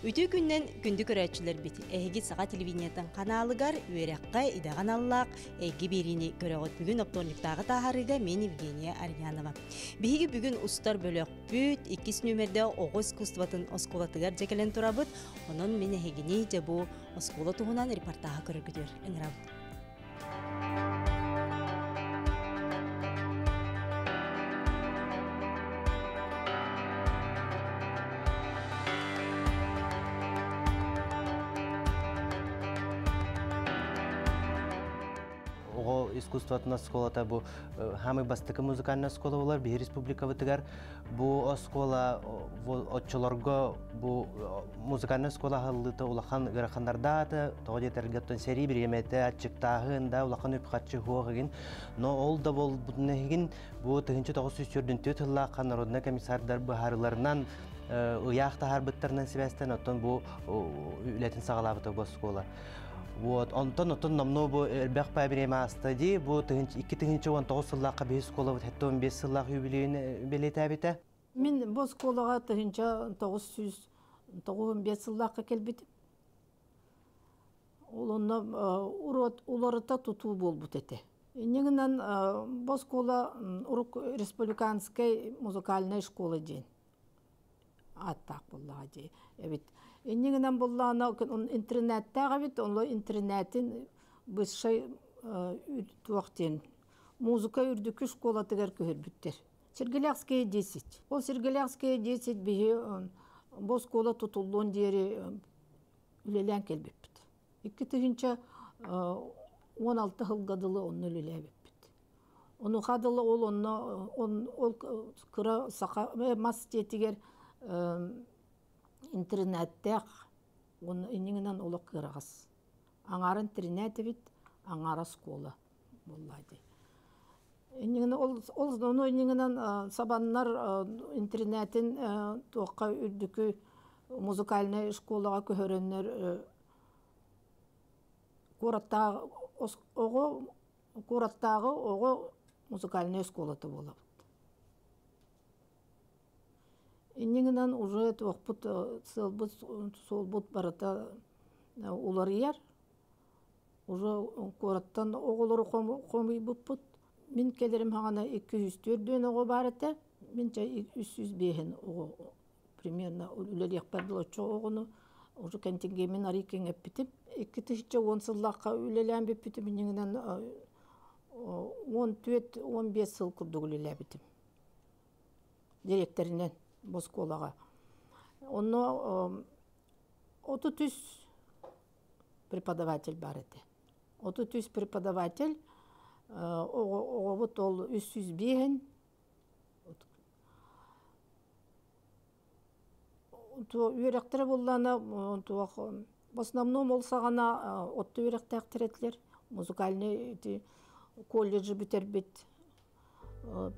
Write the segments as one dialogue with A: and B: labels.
A: Үтü күннен күндү көрәтчілер бит. Әйгі саға телевидениятын каналыгар үйераққа идаған аллақ әйгі берini көрәғыт бүгін оптонлықтағы тағарыға мен Евгения Арьянова. Бейгі бүгін ұстар бөлік бүт 2 нөмерде оғыз күстыватын осколатыгар жекелен тұрабыт, оның мен әйгіне жабу оскола тұғынан репортаға көрігідер. Әңірабыт.
B: Искусствотна школата бу хамы бастыкы музыкальная школа булар бир республика бытыгар бу школа отчолорго бу музыкальная школа халыта улахан гарахандарда тоҗетергәттен сери бир емете ачыктагында улахан үпкатчы хугын но ол да бол бутнегин бу 1904 елда народный комиссардар бахарларынан уяхта харбыттарынан себестен оттон бу үлетин сагалабыты бу школа. Вот, онтон намно бу элбек пабирема стади бу 2019 жыллакка бес школа хеттон 5 жыллак юбилейин белетабите.
C: Мен бу школага 1995 жыллакка келбитим. Олонно уларыта тутуу болбут эте. Негинен бу школа республиканская музыкальная школа ден. Аттак буллага дей. Эбит Негинен буллана интернеттага бит, онло интернеттин бышай туактен музыка үрдүкү школа тегер көрбүттер. Сергелякская 10. Ол Сергелякская 10 бие бу школа тутулган дери үлелен келбеппит. 2016 жылгадылы онны үлелебеппит. Ону хадылы ол онно ол кыра сака мастетигер интернеттег он иннигинен улак кырагас. Аңар интернет бит, аңара школа буллайды. Иннигинен ол иннигинен сабаннар интернетин тоққа үрдүкү музыкальный школага көрөннөр Кураттагы ого музыкальный школаты болот. Иннигинен уже тоқпут солбут барата уларыяр. Уже кораттан оголору комый буппут. Мен келерим хагана 204 ого барата. Мен 305 ого примерно үлелек бардылычы огону уже контингемен арикен эппитип 2010 жыллакка үлелен беппитип иннигинен 14-15 жыл курдук үлелебитим. Директоринен бу школага. Онно 33 преподаватель бар эти. 33 преподаватель вот ол 305 то үйректер буллана то в основном ол сагана отто үйректер тиретлер музыкальный колледж битербит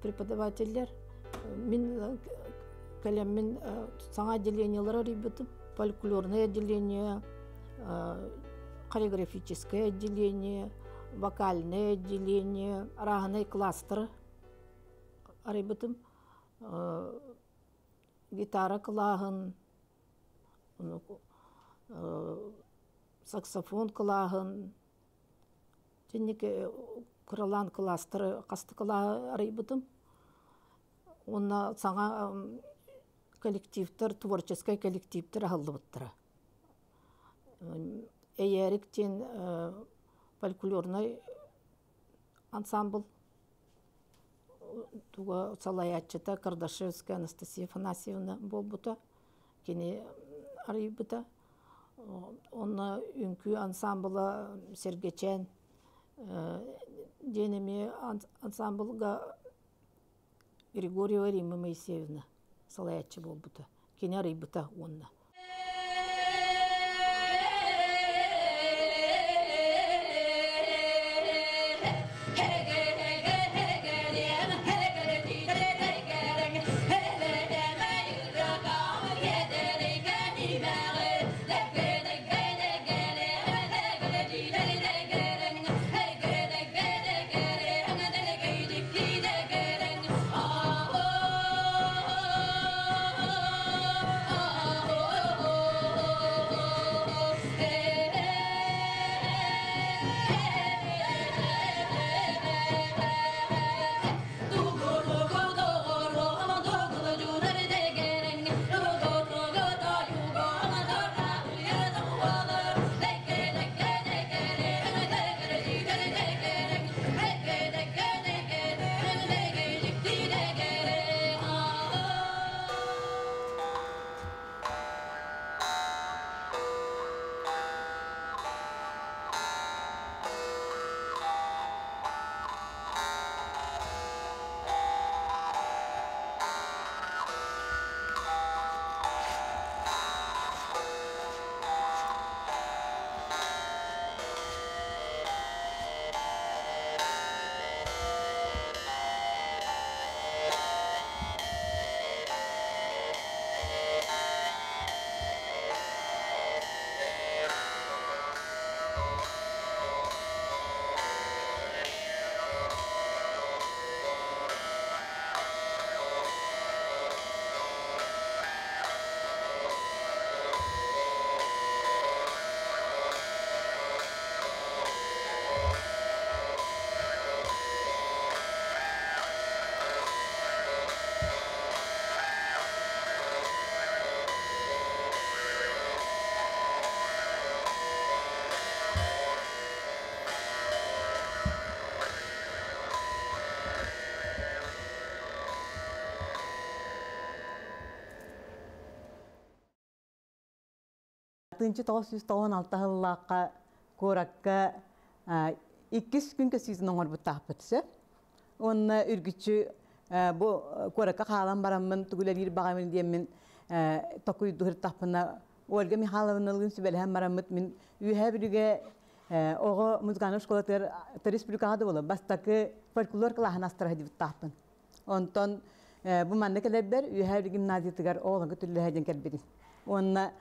C: преподавательлер. Мен Мен саңа отделениялар ребятам, фольклорное отделение, хореографическое отделение, вокальное отделение, разные кластеры ребятам, гитара клаган, саксофон клаган, теннике крылан кластеры кастыкла ребятам. Онна саңа коллективтер, творческий коллективтер алыбыттыра. Эйериктен фольклорный ансамбль туга салаяччыта Кардашевская Анастасия Афанасьевна болбута, кене арыйбыта. Онна үнкү ансамбла Сергечен денеме ансамблга Григорьева Римма Моисеевна салаяччы болбута. Кене арыйбыта онна.
D: Oh 1996 yıllıqqa korakka 2 gün kösüzün oңор butaqpıtsa. Onna ürgüçü bu korakka qalan baramın tugula bir bağamın diyemin tokuydu hırtaqpına Olga Mihailovna'nın sübelhem baramıt min ühebirge oğu muzgana şkolatır respublikada bola bastakı folklor klahanastra hadi butaqpın. Ondan bu mandakeler ühebir gimnaziyetigar oğlanı türlü hacen kelbedi. Onna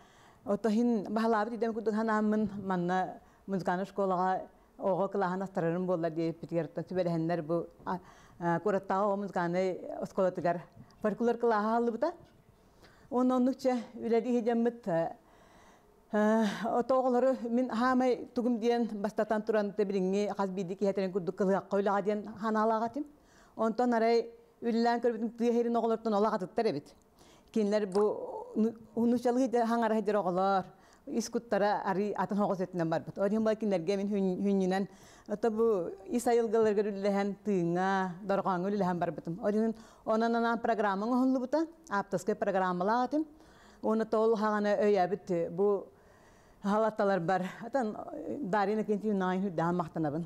D: otohin bahalabı didem kudu hanamın manna muzgana şkolaga oğu klahanastarın bolla diye pitiyartan sübelhenler bu kurattağı o muzgana şkolatigar folklor klahalı buta. Onunlukça üledi hecemmit otoğları min hamay tugum diyen bastatan turan tebiringi hasbidi ki heteren kudu kılaqoyla diyen hanalağatım. Ondan aray üllen körbütün tüyeherin oğlardan olağatıttar evet. Kinler bu unuşalı hangara hecer oğlar iskuttara ari atan hoğuz etinden barbut. Orhan bakinler gemin hünnünen bu İsa yılgılar görülühen tığına, dorğanı ülühen barbutum. Orhan onanan programın oğunlu buta, aptaskı programıla atım. Onu tol hağına öyabit bu halattalar bar. Atan darina kenti yunayin hüddahan mahtanabın.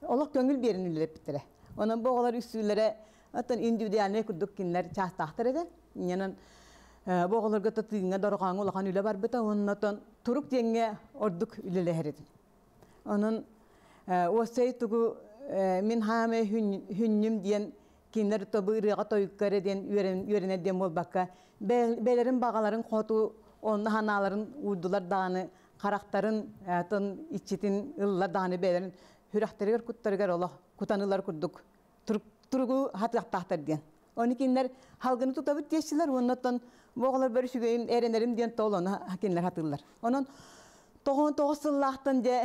D: Allah köngül birini ülüp bitire. Onun bu oğlar üstülere atan individualine kurduk kinler çastahtar eder. Yanan bu oğlarga tığına, dorğanı ulakan üle barbuta. Ondan turuk diyenge orduk ülüle heredin. Onun o seytugu min hame hünnüm diyen kinler tabu ırığa toyukkar eden yörene dem ol bakka belerin bağaların kotu onun hanaların uydular dağını karakterin ton içitin ıllar dağını belerin hürahtırıgar kuttarıgar ola kutanılar kurduk turugu hataqtahtar diyen onu kinler halgını tutabıt yeşiler ondan boğalar börüşügeyin erenerim diyen tol onu kinler hatırlar onun Toğun toğusıllahtan de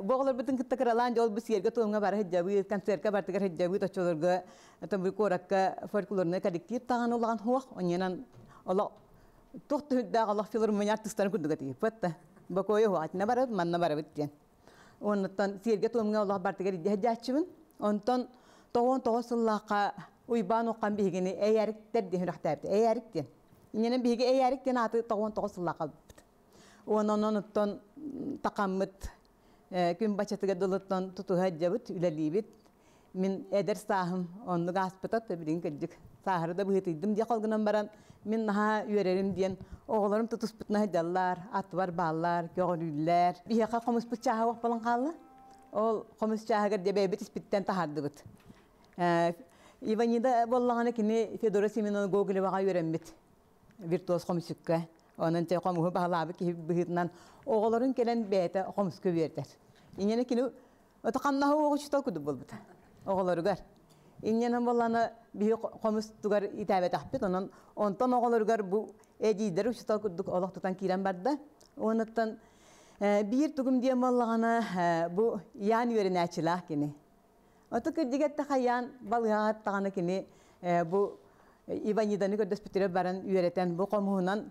D: boğalar bütün kıtta kıralan yol bu siyerge toğunga bara heccabi, kanserka bartıgar heccabi taçolurga tabi korakka folkloruna kadiktir tağın olan huaq onyanan Allah toğtu hüdda Allah filor manyar tıstan kurdugati patta bakoya huaq ne bara manna bara bityen ondan siyerge toğunga Allah bartıgar heccaçımın ondan toğun toğusıllahqa uyban oqan bihigini eyarik terdi hürahtabdi eyarik den inyanan bihigi eyarik den atı toğun toğusıllahqa Onun takamıt gün başatıga dolattan tutu hacjabıt ülelibit min eder sahım onu gaspıtat da bilin kıcık saharda bıhıtıydım diye kalgınan baran min naha üyererim diyen oğlarım tutuspıtna hacjallar atvar ballar göğürüller bir yaka komuspıt çaha vak falan kallı ol komus çaha gar debebet ispitten tahardı bıt İvanida bollağına kini Fedora Simenon Google'e vaka üyerenbit virtuos komusukka Onun için komuğu bağlabı ki bihirden oğulların gelen beyte komuskü verder. İnyene kini otakannahu oğuşta kudu buldu. Oğulları gar. İnyene bollana bir komus tugar itabe tahbit onun ondan oğulları gar bu ecider oğuşta kudu Allah tutan kiren barda. Ondan bir tugum diye bollana bu yan yörene açılah kini. Otakı digette hayan balığa tağına kini bu İvanida'nı gördüspütüre baran yöreten bu komuğundan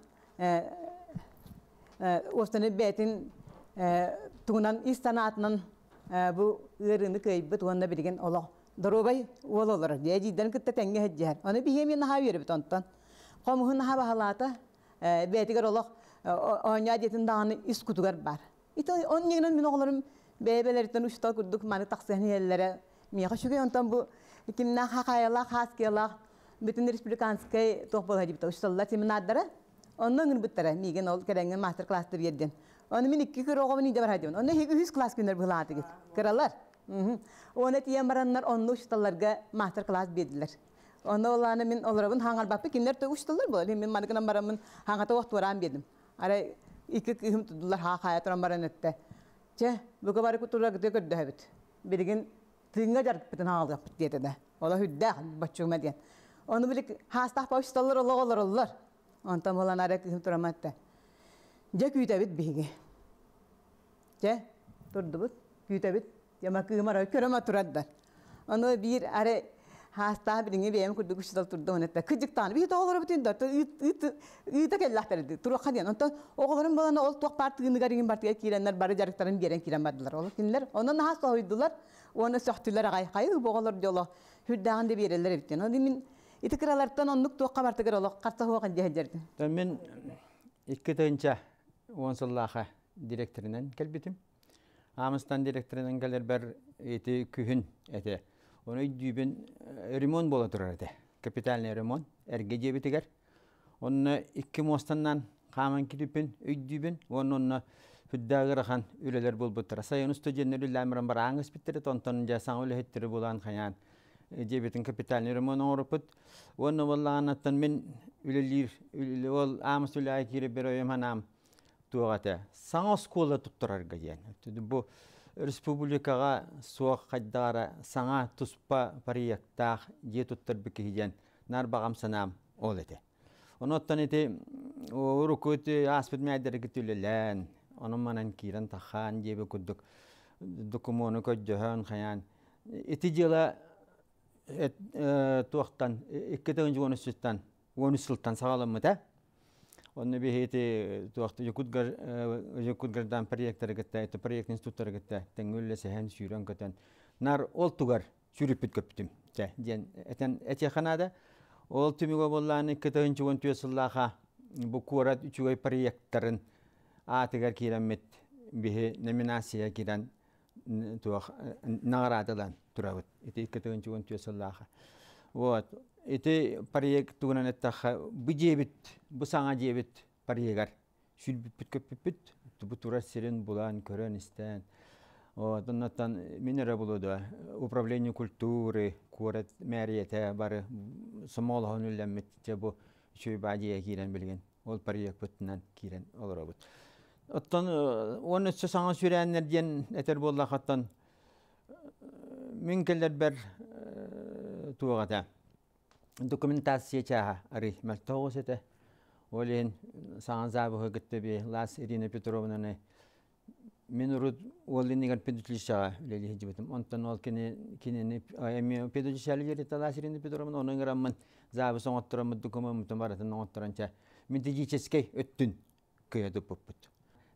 D: Ostanı betin tuğunan istanatının bu ırını kıyıbı tuğunna bilgen Allah darobay ol olur diye cidden kıtta tenge heccer. Onu bir hemen naha yürü bir tontan. Komuğun naha bahalata betigar Allah onya diyetin dağını iskutugar bar. İşte onun yerine min oğlarım bebelerden uçta kurduk mani taksihni yerlere. Miyağı şükür ondan bu kim naha kayalar haskiyalar bütün respublikanskay tohbol hacibta uçtalar seminardara. Ondan gün bittara migen ol kerengen master class'ta yerden. Onu min 2 kere oğumun ide var hadiyon. Onu 100 class günler bılaatı git. Kıralar. Onu tiyen baranlar onu uçtalarga master class berdiler. Onu olanı min olarabın hangar bappı kinler de uçtalar böyle. Min manıkınan baramın hangata vaqt varan berdim. Ara 2 kıyım tutdular ha hayatran baran ette. Çe bu kadar kutular gıdı gördü hebit. Birgin tığınga jarıp bitin hağal yapıt diyete de. Ola hüdda başçığıma diyen. Onu bilik hastah baştalar olur. Ondan olan ara kızım turamatta. Je kütebit bihige. Je turdu bit kütebit. Yama kızım ara körama turadda. Onu bir ara hasta biringe beyem kurdu kuştal turdu onetta. Kıcıktan bir de olur bitin da ıta kellahtardı. Turu hadiyan. Ondan oğulların bana ol tuq partiyini garin partiye kirenler barı jarıkların geren kiren bardılar. Ol kinler onun hasta hoydular. Onu sohtular gay boğulur diyorlar. Hüddağın de bererler bitin. Onu min İtikiralardan onluk tuğqa bartıgar oluq, qarsa huaqan jehjerdi.
E: Men 2 tönçe онсыллаха директорынан келбитим. Амыстан директорынан келер бер эти күһүн эте. Оны үйдүбен ремонт бола турар эте. Капитальный ремонт эрге жебитигер. Онны 2 мостаннан каман китипин үйдүбен онны хүддагырахан үлелер болбуттар. Сайын студенттер үләмрен бар аңыз биттер тонтон жасан үлеттер булан хаян. Жебитин капитальный ремонт орупут. Онны болланаттан мен үлелир ол амыс үләй кире берем ханам тугата. Саңа школа туттарга диян. Бу республикага суак каддара саңа туспа проекттах же туттар бикиден нар багам санам ол эте. Оноттан эте урукут аспет мәдәре гитүлелән. Onun manan kiran tahan jebe kuduk dokumonu kojahan khayan itijela tuaqtan ikketen jonu sultan sağalamata onu behete tuaqtu yukudgardan proyektler gitti et proyekt institutlar gitti tengülle sehen süren katan nar oltugar sürüpüt köptüm te den eten ete khanada ol tümigo bollan ikketen jonu tuyasallaha bu kurat üçüy proyektlerin Atigar kiran mit bihe nominasiya kiran tuaq nagaradan turawut iti ketun chuan tusallaha вот iti proyekt tunan ettaha bijebit busanga jebit proyegar sülbüt köpüt tubutura sirin bulan kören isten вот ondan minera buluda управление культуры kurat meriyete bar small honullemit bu şu bajiye kiran bilgen ol proyekt bütünen kiran olurabut Ottan onu sağa sürenler diyen eter bolla hattan mümkünler ber tuğata dokumentasiya çaha arih maltogosete olin sağa zabı gitti bir Las Irina Petrovna ne minurut olin nigar pedutlisha leli hijibetim ondan ol kini emi pedutlisha leli Las Irina Petrovna onun gramman zabı soğutturamı dokumentum baratan otturança mintijiçeske öttün kıyadu poput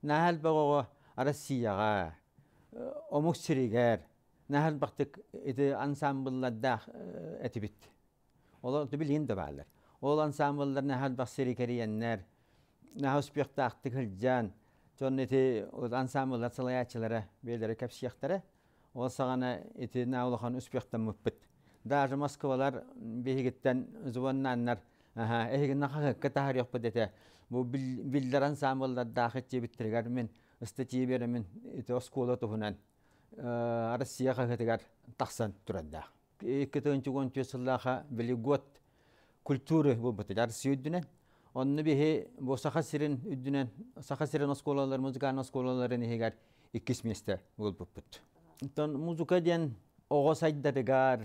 E: Nahal bago arasiyaga omuksiriger nahal baktık eti ansambullarda etibit. Ola bilin de bağlar. Ol ansambullar nahal baksirikeriyenler nahal spiyaktaktık hılcan sonra eti ansambullar salayatçılara belirli kapsiyaktara ol sağana eti nahulakan uspiyaktan müppet. Daha Moskovalar behigitten zuvanlanlar ehigin nakakı katahar yok bedete. Bu bilder ansambullar dahil bitirger min istatiye beremin eti oskola tohunan arasiya kahetigar taksan turada. İkitön çugon tüysallaha beligot kültürü bu bitiler siyudünen. Onu bihe bu sakasirin üdünen sakasirin oskolalar müzikan oskolaların ehigar ikismeste bul buput. Ton müzika diyen oğo saydadegar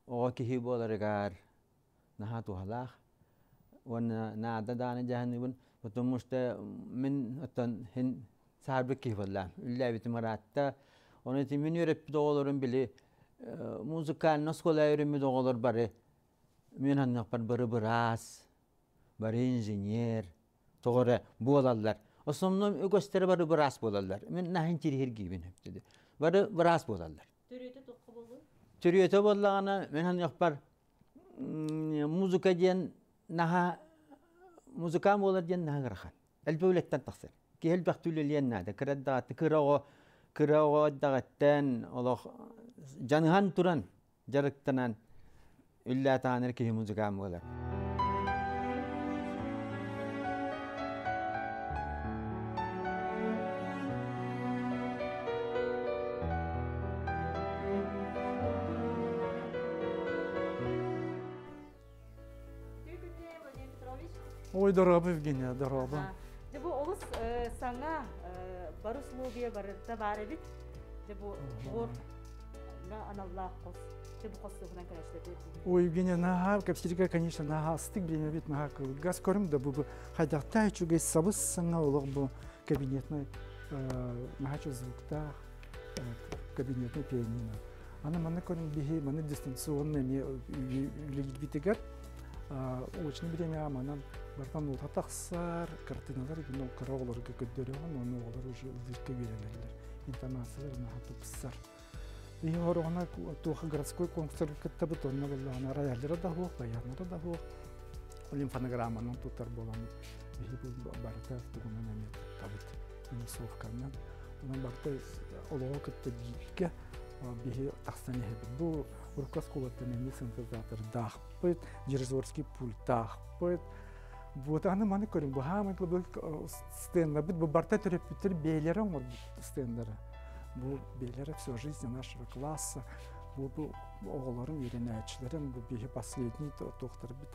E: oğo kihibolargar naha tuhalak. Wana nada dana jahanibun потому min atan hin sarbeki valla illa bitmaratta onu timin yörep doğulurun bile müzikal noskola yöremi doğulur bari min hanakpar bari biras bari injiniyer toğra bolallar osomnom gösteri bari biras bolallar min nahin çirihir gibin hep dedi bari biras bolallar türüyete bollağına min hanakpar müzika diyen naha Muzikam olur diyen naha garahan. Elbewletten taksir. Ki hel baktulü liyen nada. Kıradda kırağı dağıttan Allah canhan turan jarıktanan illa tanır ki muzikam olur.
F: Ой, дорога Евгения, дорога.
A: Bu olus sana baruslubiye barıda barabit. Bu bor na anallah kos. Bu kosluğuna karıştı.
F: Ой, Евгения, наха, капсирика, конечно, наха, стык, блин, вид наха, газ корм, да бу, хотя та, что гайс собыс, сanga улог бу кабинетной, наха, что звукта, кабинетной пианино. Она мана корм бихи, мана дистанционно, мне витигар, очень время манам бартан ул татаксар картиналар гына карауларга көдөрөгөн оны олар уже үдүккө берелерлер интонациялар нахатыпсар и орогона туха городской конкурс кеттебит онна боллагана рояльдер да хук баяндар да хук олим фонограмманын тутар болгон бихи бу барта тугунан эме табыт инусовканан онан барта олоо кытта жикке бихи тахсаны хебит бу уркас колоттан эми синтезатор дахпыт Джерзорский пульт дахпыт вот аны маны көрүм бу хамын бу стенда бит бу барта терапевттер бейлери оңор стендары бу бейлери всю жизнь нашего класса бу оголорум үйренүүчүлөрүм бу бихи последний доктор бит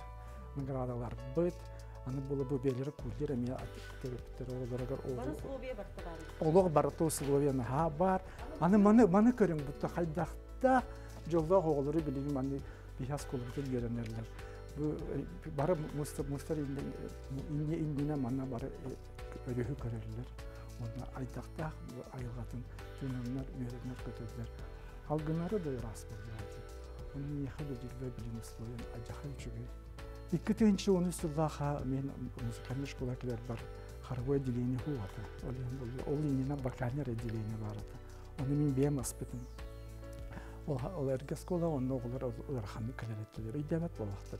F: наградалар бит аны бул бу бейлери кулдер эми терапевттер оголоргор олог барты условияны ха бар аны маны көрүм бутта хайдакта жолда оголору билигим аны бихас колубут үйренерлер бу бары мустар индине манна бары өрүхү көрөрлөр оны айдакта айылгатын түйнөмнөр үйрөнөр көтөрлөр алгынары да рас болду оны нехиле жүрбөй билим условиян ажахын чүгү 2010 мен музыкальный школа келер бар хоровое отделение хуата ол инина бакалавр отделение бар оны мен бем аспетим ол эрге школа оны олар ханы келеттер идебет болактыр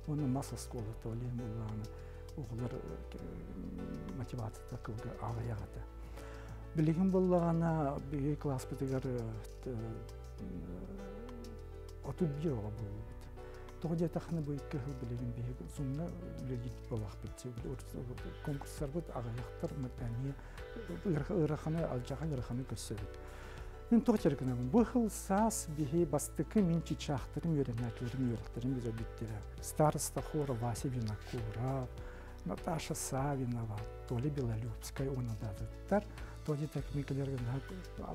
F: оны масса школа толем уланы оглар мотивация кылга агаягата билигим боллагана би класс битигер оту бирога болду тогда тахны буйкы билигим би зумна легит болак битсе конкурслар бут агаягтар мәдәни ыраханы алжаган ыраханы көсөбүт мен тогчеркена бу хыл сас бихи бастыкы мен чичахтырым үйрөнөклөрүм үйрөттөрүм бизе биттире староста хора Вася Винокуров Наташа Савинова Толя Белолюбская онададыттар тоди техникалерге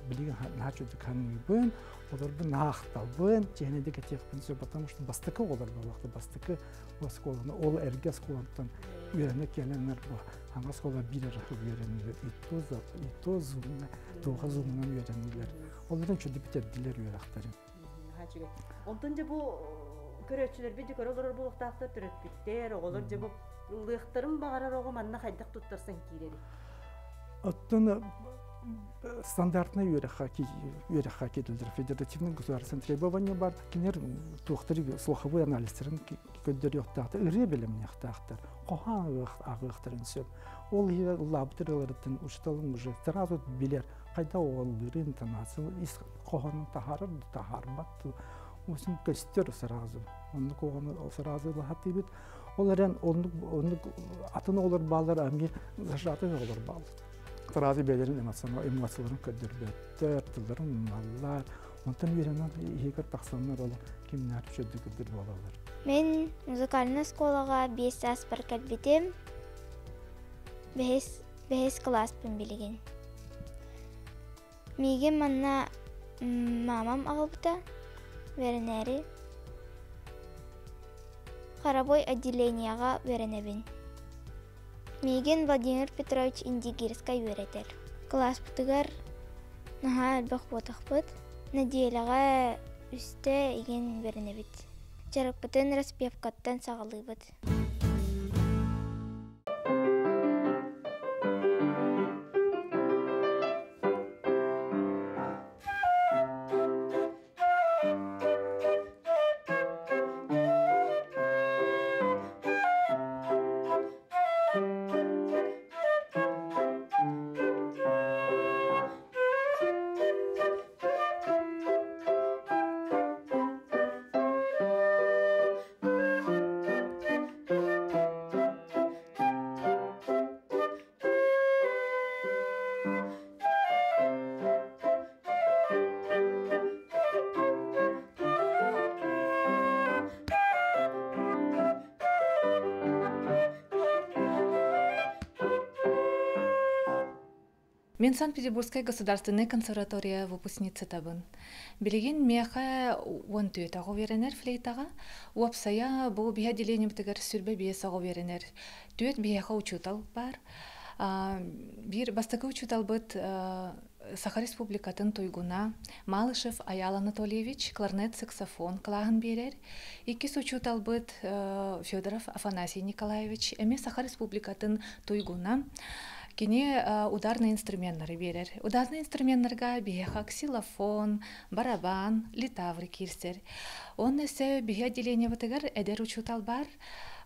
F: билиген начуды каныбын оларды нахтабын женедеге техпинсе потому что бастыкы олар болакты бастыкы школаны ол эрге школантан үйрөнөк келенер бу аңа школа бирер үйрөнүлөр итоз тоғыз умнан үйрөнүлөр олардан чөдү битердилер үйрактарын
A: онтон же бу көрөчүлөр биди көрөлөр булуктаактар төрөппүттер оголор же бу лыктырым багарар ого манна хайдак туттарсан кирери
F: оттон стандартный үйрәхә кедилдер федеративный государственный требования бар кинер тухтыры слуховой анализтерин көддөр яктакта ыре билим яктактар кохан агыктырын сөп ол лабораториялардан учталым уже сразу билер кайда олдыр интонация из кохан тахарбат усун көстөр сразу оны кохан сразу лахатыбыт олардан оны атын олар балдар ами зажаты олар бал сразу белерин эмоцияларын көдөрбөттөр тылдарын маллар онтан үйрөнөр егер таксаннар ол кимнер чөдү көдөр болалар
G: мен музыкальный школага 5 сас баркат битем 5 класспын билеген миге манна мамам агылбыта веренери хоровой отделенияга веренебин Миген Владимир Петрович Индигирскай үйретер. Класс бутыгар наха әлбақ ботақпыт, неделяға үсті еген берінебіт. Жарықпытын распевкаттан сағалыбыт.
H: Мен Санкт-Петербургская государственная консерватория выпускница табын. Билеген меха он түйетағу веренер флейтаға. Уапсая бұл биха деление бітігер сүрбе биесағу веренер. Түйет бияға учутал бар. Бир бастакы учутал быт Саха Республикатын Туйгуна, Малышев Аял Анатольевич, кларнет, саксофон, клаган берер. Икис учутал быт Федоров Афанасий Николаевич, эме Саха Республикатын Туйгуна, Кини ударный инструменттары берер. Ударный инструменттарга биһэха ксилофон, барабан, литавр кирсер. Он эсэ биһэ отделение батыгар эдер учутал бар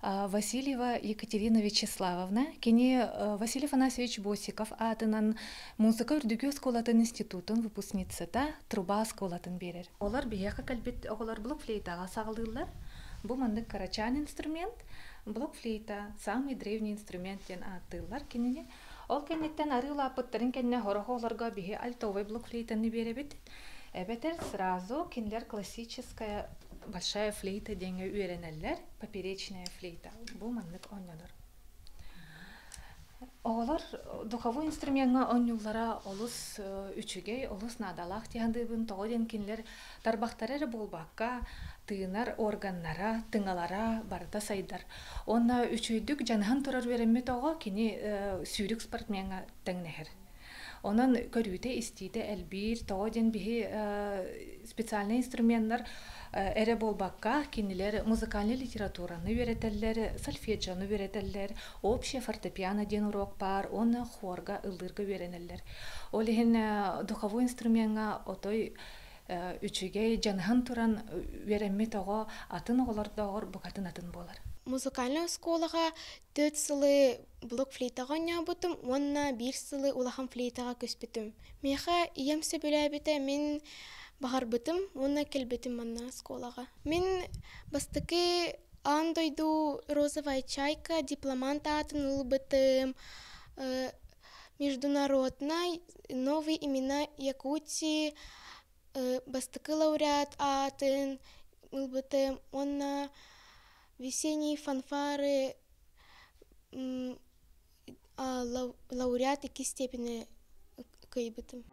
H: Васильева Екатерина Вячеславовна. Кини Василий Афанасьевич Босиков атынан музыка үрдүгө сколатын институтун выпускницата труба сколатын берер. Олар биһэха калбит оголар блокфлейтага сагылдылар. Бу мандык карачан инструмент, блокфлейта, самый древний инструмент ден аттылар кинене. Ол кеннеттен арыла апыттарын кенне хорохоларга биһи альтовый блокфлейтаны беребит. Эбетер сразу кинлер классическая большая флейта денге үйренеллер, поперечная флейта. Бу мандык оннодор. Олар духовой инструментга оннулара олус үчүгей, олус надалах тиhandыбын тооден кинлер тарбактары болбакка тыынар органнара, тыңалара барда сайдар. Онна үчүйдүк жанхан турар беремме тоого кини сүйрүк спортменга теңнехер. Онан көрүүтэ истиде элбир тооден биһи специальный инструменттар эре болбакка кинилер музыкальный литератураны үйрөтеллер, сольфеджаны үйрөтеллер, общее фортепиано ден урок бар, оны хорга ылдырга үйренеллер. Ол ихин духовой инструментга отой үчүгей жанхан туран веремме того атын оголордогор букатын атын болар.
I: Музыкальная школага 4 сылы блокфлейтага нябытым, онна 1 сылы улахан флейтага көспүтүм. Меха иемсе бөлөбите мен багарбытым, онна келбетим манна школага. Мен бастыки андойду розовая чайка, дипломант атын ылбытым, международная, новые имена Якутии, бастыки лауреат атын ылбытым, онна весенние фанфары, лауреат 2 степени кайбытым.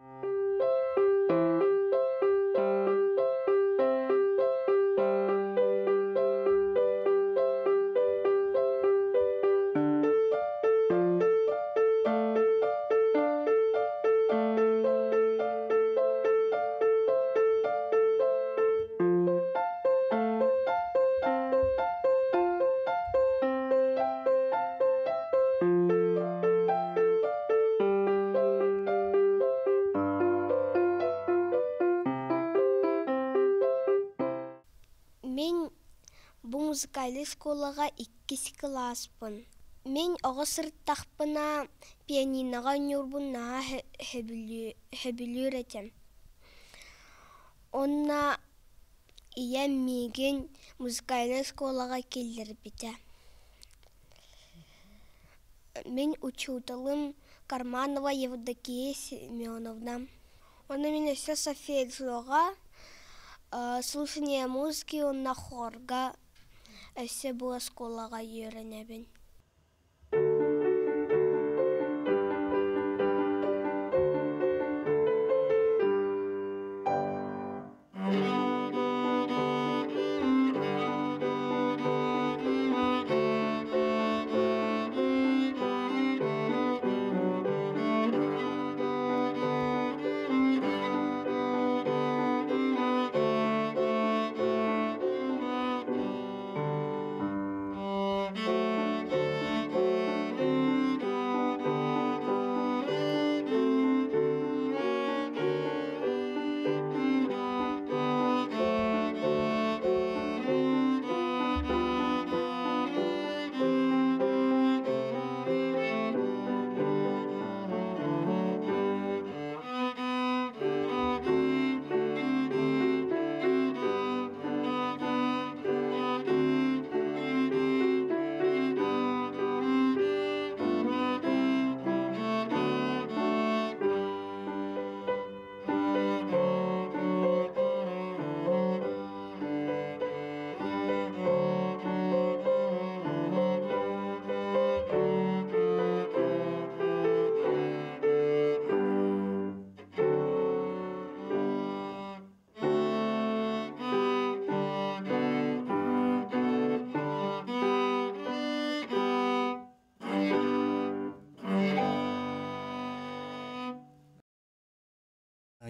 I: Мен бу музыкальный школага 2 класспын. Мен оғысырттақпына пианиноға нюрбуна хэбілер этем. Онна ия меген музыкальный школага келдер бите. Мен учуталым Карманова Евдокия Семеновна. Она меня все софеджлога, слушание музыки он на хорга, все было школага үйренебен.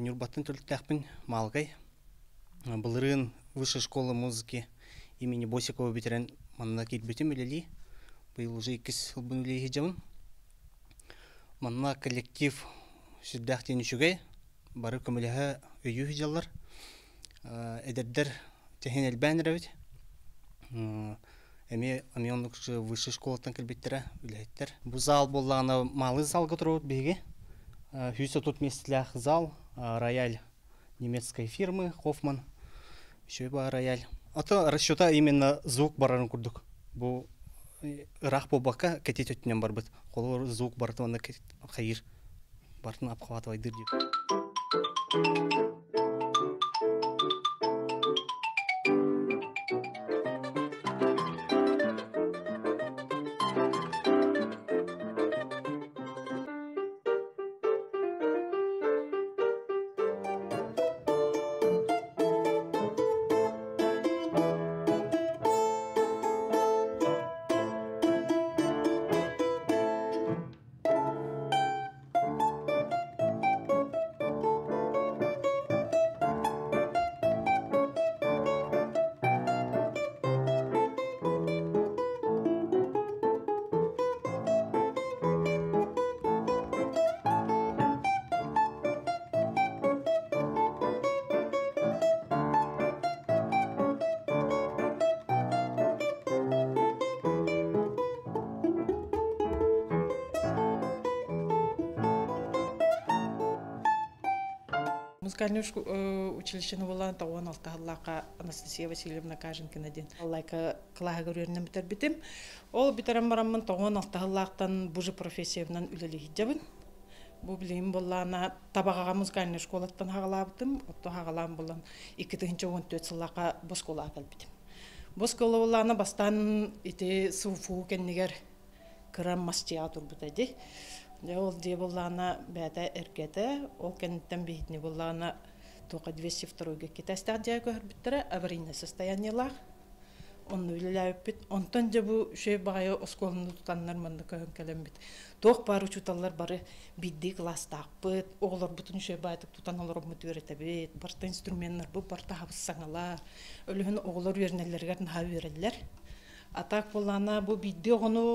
J: Нюрбатын төлттәкпін Малгай. Былырын высшей школы музыки имени Босикова бетерен манна кетбетім елели. Бұл уже 2 сыл бұн үлейі жамын. Манна коллектив сүрдәк тенүшүгәй бары көмөлөһө өйү хижаллар. Эдердер техен элбәнерәбит. Эми амионлык высшая школатан килбеттер үләйттер. Бу зал боллагына малы залга турут беге. Хүсө тут местлях зал, рояль немецкой фирмы Hoffmann. Еще и рояль. Ата расчета именно звук барарын курдук. Бу ырах болбакка кетет өтүнөн барбыт. Колор звук бартыгында хайыр. Бартын апкаватыбайдыр деп.
K: Музыкальное училищені болған 16 жыллақа Анастасия Васильевна Каженкина ден. Аллайка қылаға көрерінен бітер бітім. Ол бітерен барамын 16 жыллақтан бұжы профессиявынан үлелі хиджабын. Бұл білейім болғана табағаға музыкальный школаттан хағалабытым. Отто хағалам болған 2-14 жыллақа боскола ақал бітім. Боскола болғана бастан ете суфу кеннегер кырам мастиатур бұтады. Ол де болғана бәді әркеті, ол кәнеттен бейдіне болғана 202-ге кетәстәқ жағы көрбіттірі аварийный состояниялар. Оны өлілі өппет. Онтан же бұл шөй бағайы осколыны тұтанлар мұнды көйін кәлем біт. Тоқ бары чуталар бары бидді кластақ бұт, оғылар бұтын шөй бағайтық тұтан олар ұмыт өреті бет. Барта инструменттер бұл, барта хабыссаңалар. Өлігін оғылар өрнелергерін ха өрелер. Атақ болғана бұл бидді оғыны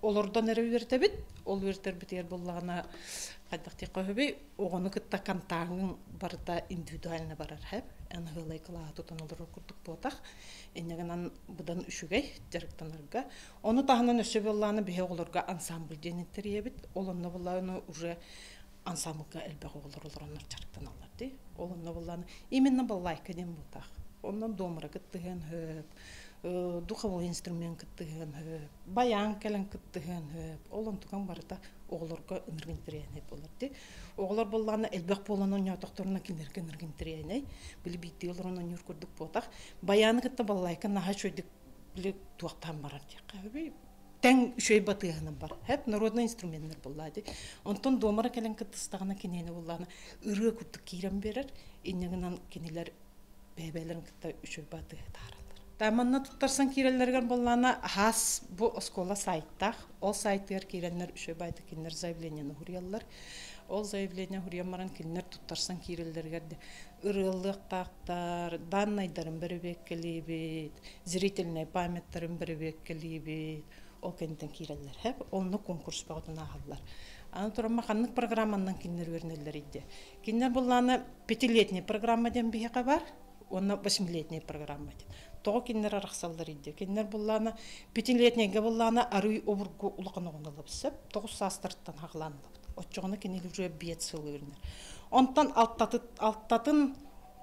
K: олардан әрі өрті бет, ол өртер бітер болғана қайдақти қойбей, оғыны күтті контағын барда индивидуалны барар әп, әні ғылай қылаға тұтан олар күрдік болдақ, әнегінен бұдан үшігей жарықтанырға. Оны тағынан өсі болғаны бе оларға ансамбль денеттер ебет, олынны болғаны уже ансамбльға әлбәқ олар жарықтан алады. Олынны болғаны именно болайка ден болдақ. Ондан домыра күттіген хөп, духовой инструмент кыттыгын хөп, баян кәлін кыттыгын хөп, олон туған барыта оғыларға үніргінтірейін болады. Оғылар болғаны әлбәқ болан оңя тоқтарына кенерге үніргінтірейін. Білі бейді олар онын үйір көрдік болдақ. Баяны кытты балайка наға шөйдік білі туақтан барар дейік. Тәң шөй батығының бар. Әп народный инструменттер болады. Онтон домара кәлін кыттыстағына кенені болғаны ұры күттік кейрен берер, енегінен кенелер бәбәлерін кытта шөй батығы таралар. Таманна туттарсан киреллерген боллана хас бу оскола сайттах. Ол сайттар киреннер үшө байды кинер заявлениені хуриялар. Ол заявление хуриямаран кинер туттарсан киреллергерде ырылык тактар, данныйдарын бербек келебет, зрительный памяттарын бербек келебет. Ол кенттен киреллер хеп, олны конкурс багытына алалар. Аны турама ханнык программандан кинер өрнелер иде. Кинер боллана 5-летний программадан бияка бар, оны 8-летний программадан. Тоғы кеннер арақсалдар иде. Кеннер болланы 5-летнейге болланы арый обырғы ұлықын оғындалып сәп, 9 састырттан ағыланылып. Отчоғыны кеннелі уже бет сылы өрінер. Онтан алттатын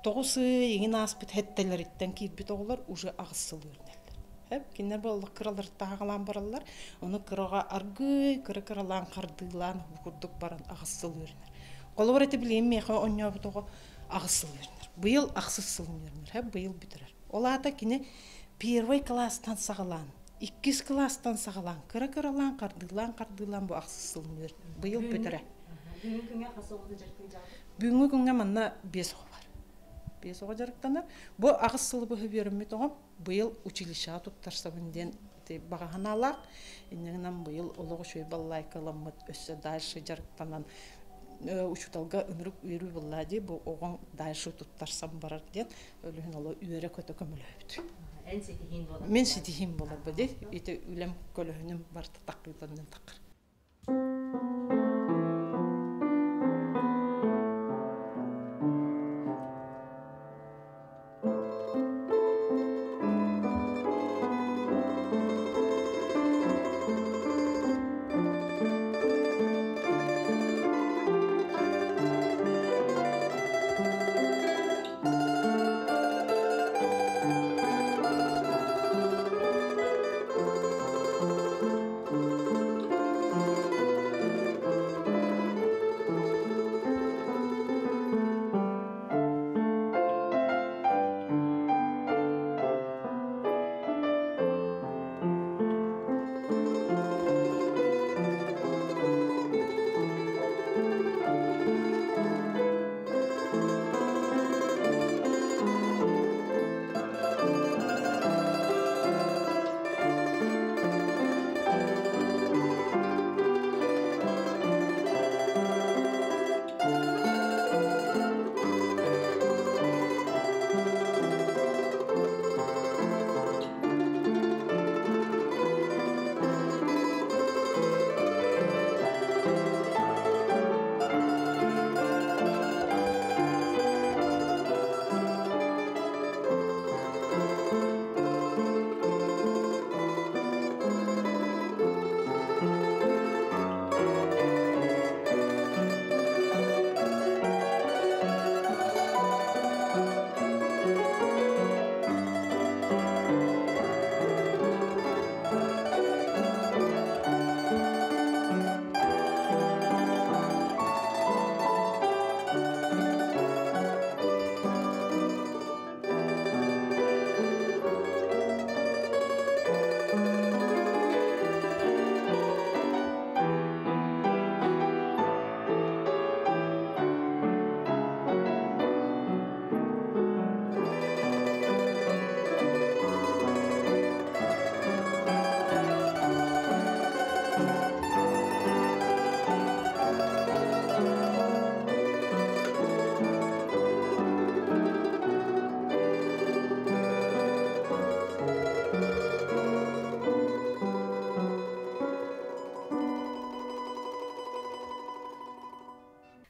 K: 9 еңін аспыт хеттелер иттен кейбет оғылар уже ағыз сылы өрінерлер. Кеннер боллы қыралыртта ағылан баралар, оны қыраға аргый, қыралан қардылан, бұқырдық баран ағыз сылы өрінер. Қолы бар әті білейін меға оңя бұтығы ағыз сылы өрінер. Бұйыл ақсыз сылы өрінер, бұйыл бітірер. Олата кіне 1 класстан сағылан, 2 класстан сағылан, кыра-кыралан, қардылан бұ ақсыз сылын өрді. Бұйыл бөтірі.
A: Бүгінгі күнге қасы оғыды жарықтың жағы?
K: Бүгінгі күнге манна 5 оғы бар. 5 оғы жарықтанар. Бұ ақыз сылы бұғы берімет оғым, бұйыл училища тұттарсабынден бағаған алақ. Енегінен бұйыл олығы шөй баллай каламыт өсі дайшы жарықтанан учуталга ынырып үйрі болады, бұл оған дайшы тұттарсам барар ден, өлігін олы үйері көті көмілі өйді. Мен сетихин болар бұды, еті үлем көлігінің барты таққыдандың тақыр.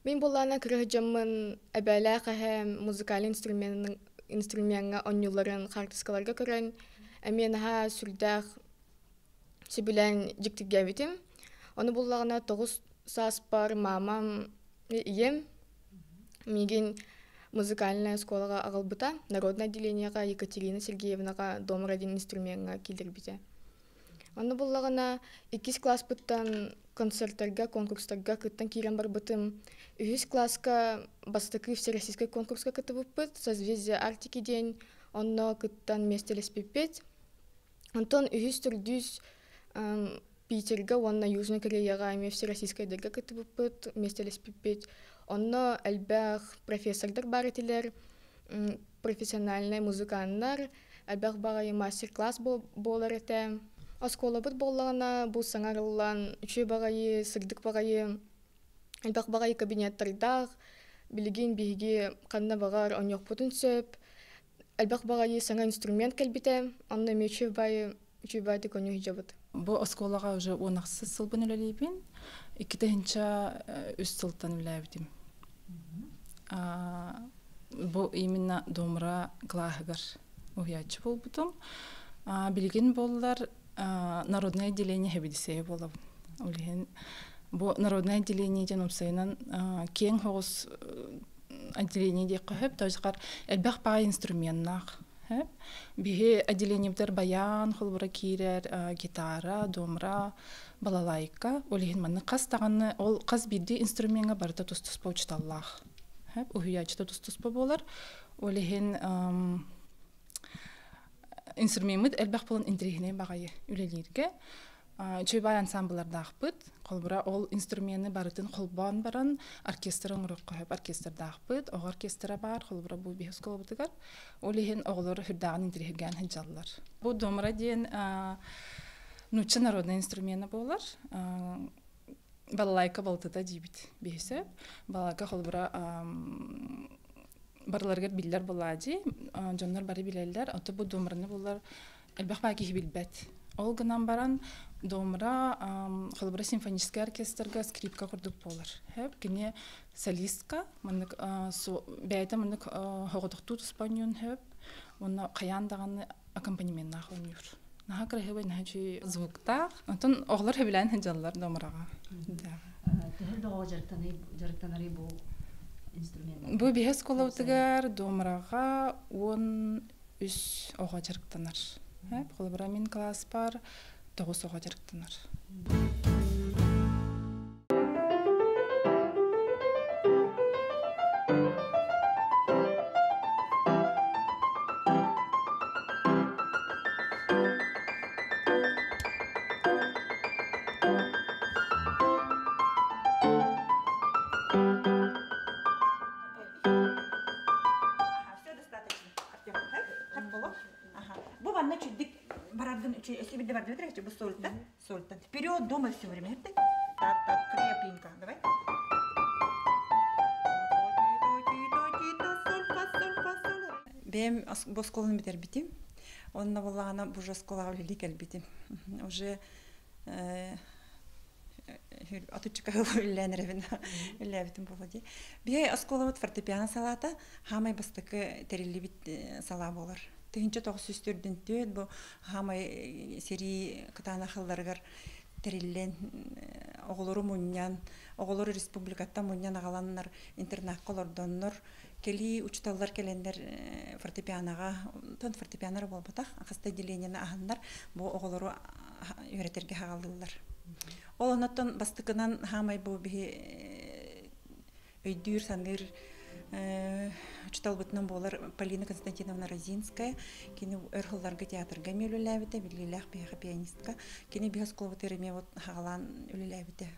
I: Мен боллана кырыжаммын әбәлә қаһәм музыкаль инструментга онюларын хартыскаларга көрөн. Мен ха сүрдәх сибилен жиктигә битим. Оны боллагына 9 сас бар мамам ием. Мигин музыкальная школага агылбыта, народное отделениега Екатерина Сергеевнага домра один инструментга килдирбите. Оны боллагына 2 класс буттан концерттерге, конкурстарга кыттан кирен барбытым. 3 класска бастыкы всероссийский конкурска кытыбыппыт, созвездие Арктики день, онно кыттан местелеспиппет. Онтон 3 түрдүс Питерга, онно Южной Кореяга, эме всероссийский дерге кытыбыппыт, местелеспиппет. Онно әлбәх профессордар бар етилер, профессиональный музыкандар, әлбәх бағайы мастер-класс болар еті. Оскола бұд болағына бұл саңарылан, үші бағайы, сырдық бағайы, әлбәх бағайы кабинеттардағы, білген бейге қанна бағар оньоқ бұтын сөп, әлбәх бағайы саңа инструмент кәлбіті, онны ме үші байды көне хижабыд.
L: Бұл осколаға уже 16 сылбын үлелейбін, 2-нча үз сылтан үләбідім. Бұл именно домра клағығыр ұйачы бол бұтым. Білген болылар народное отделение хебедісеге болабын. Бұл народное отделение ден ұпсайынан кен хоғыз отделение де қойып, тәжіқар әлбәқ баға инструментнақ. Бихе отделениемдер баян, холбыра кирер, гитара, домра, балалайка. Олеген маны қас тағаны, ол қас бірде инструментға барыта тұстыспа ұчталлақ. Уйячыта тұстыспа болар. Олеген инструментміт әлбәқ болын интригіне бағайы үлелерге. Чөйбай ансамбларда ақпыт, қолбыра ол инструменті барытын қолбан баран оркестрын ұрық қойып оркестрда ақпыт, оғы оркестра бар, қолбыра бұл бейхіз қолы бұтығар, ол еген оғылыр хүрдағын интригерген хыджалылар. Бұл домыра дейін нучы народный инструменті болар, балалайка болтыда дейбіт бейсі, балалайка қолбыра барларғар білдер болады, жонлар бары білелер, оты бұл домырыны болар, әлбәқ бәкі білбәт. Ол гынан баран домра холбра симфонический оркестрга скрипка курдук болар. Кене солистка, мындык бәйті мындык хоғыдықту тұспаньон хэп, оны қаяндағаны аккомпанемент нахылмыр. Наға кірі наға жүй звуктақ, онтын оғылар хөбілән хәджалар домраға.
A: Тәхіл доға жарықтанары бұл инструмент?
L: Бұл бейхес қолаутығар домраға 13 оға жарықтанар. Қолыбыра мен класс бар, 9 оға жарықтанар.
M: Вперед, дома все время. Так, крепенько. Давай. Бем босколын битер битим. Онна боллагана бужа скола үлелик элбитим. Уже атучка үлләнеревин үлләбитим болады. Бие асколавыт фортепиано салата, хамай бастыкы терилли бит сала болар. Тегинче 904-ден төт бу хамай сери кытана хылларгар териллен оголору муньян, оголору республикатта муньян агаланнар интернат колордоннор кели учталлар келендер фортепианоға, тон фортепианор болбатах, акаста делениени ахандар бу оголору үйрөтерге хагалдылар. Ол онотон бастыкынан хамай бу бихи өйдүр сангыр учталбытынан болар Полина Константиновна Розинская, кини өрхылларга театрга мелүләбите, билгеләх бияха пианистка, кини бихас колбытереме вот хагалан үлеләбите.